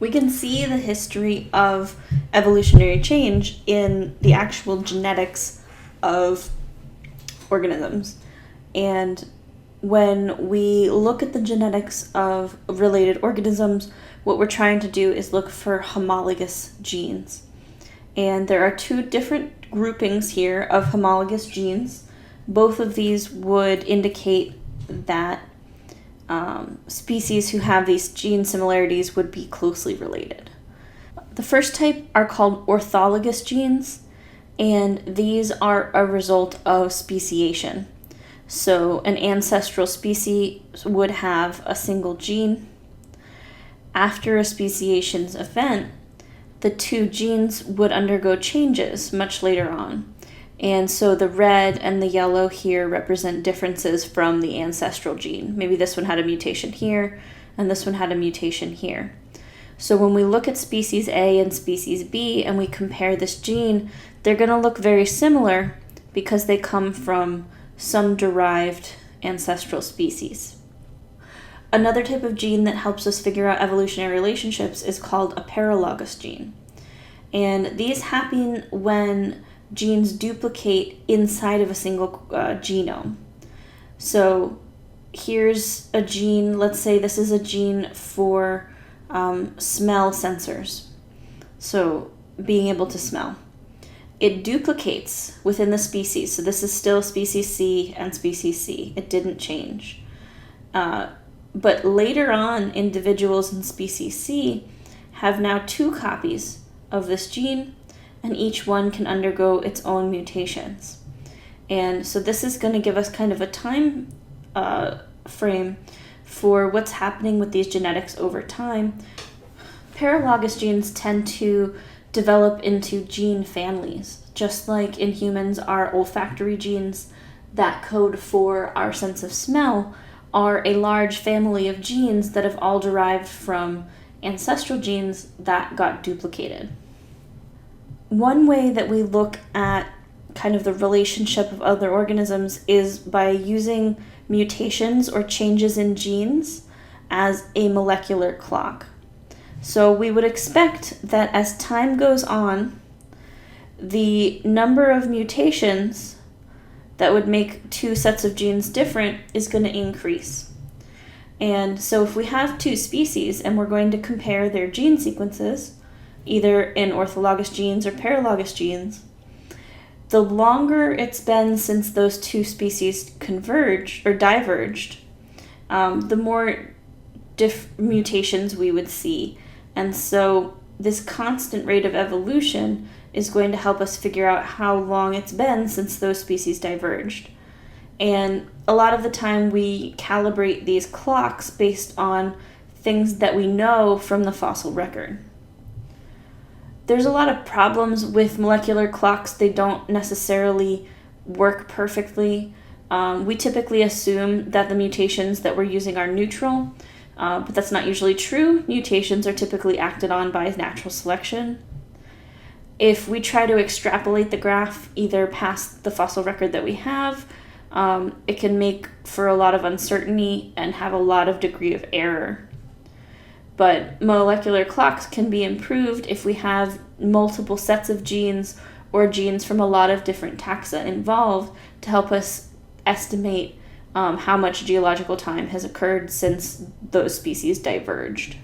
We can see the history of evolutionary change in the actual genetics of organisms. And when we look at the genetics of related organisms, what we're trying to do is look for homologous genes. And there are two different groupings here of homologous genes. Both of these would indicate that species who have these gene similarities would be closely related. The first type are called orthologous genes, and these are a result of speciation. So an ancestral species would have a single gene. After a speciation's event, the two genes would undergo changes much later on. And so the red and the yellow here represent differences from the ancestral gene. Maybe this one had a mutation here, and this one had a mutation here. So when we look at species A and species B and we compare this gene, they're going to look very similar because they come from some derived ancestral species. Another type of gene that helps us figure out evolutionary relationships is called a paralogous gene. And these happen when genes duplicate inside of a single genome. So here's a gene, let's say this is a gene for smell sensors. So being able to smell. It duplicates within the species. So this is still species C and species C. It didn't change. But later on, individuals in species C have now two copies of this gene, and each one can undergo its own mutations. And so this is going to give us kind of a time frame for what's happening with these genetics over time. Paralogous genes tend to develop into gene families. Just like in humans, our olfactory genes that code for our sense of smell are a large family of genes that have all derived from ancestral genes that got duplicated. One way that we look at kind of the relationship of other organisms is by using mutations or changes in genes as a molecular clock. So we would expect that as time goes on, the number of mutations that would make two sets of genes different is going to increase. And so if we have two species and we're going to compare their gene sequences, either in orthologous genes or paralogous genes, the longer it's been since those two species converged or diverged, the more mutations we would see. And so this constant rate of evolution is going to help us figure out how long it's been since those species diverged. And a lot of the time we calibrate these clocks based on things that we know from the fossil record. There's a lot of problems with molecular clocks. They don't necessarily work perfectly. We typically assume that the mutations that we're using are neutral, but that's not usually true. Mutations are typically acted on by natural selection. If we try to extrapolate the graph either past the fossil record that we have, it can make for a lot of uncertainty and have a lot of degree of error. But molecular clocks can be improved if we have multiple sets of genes or genes from a lot of different taxa involved to help us estimate how much geological time has occurred since those species diverged.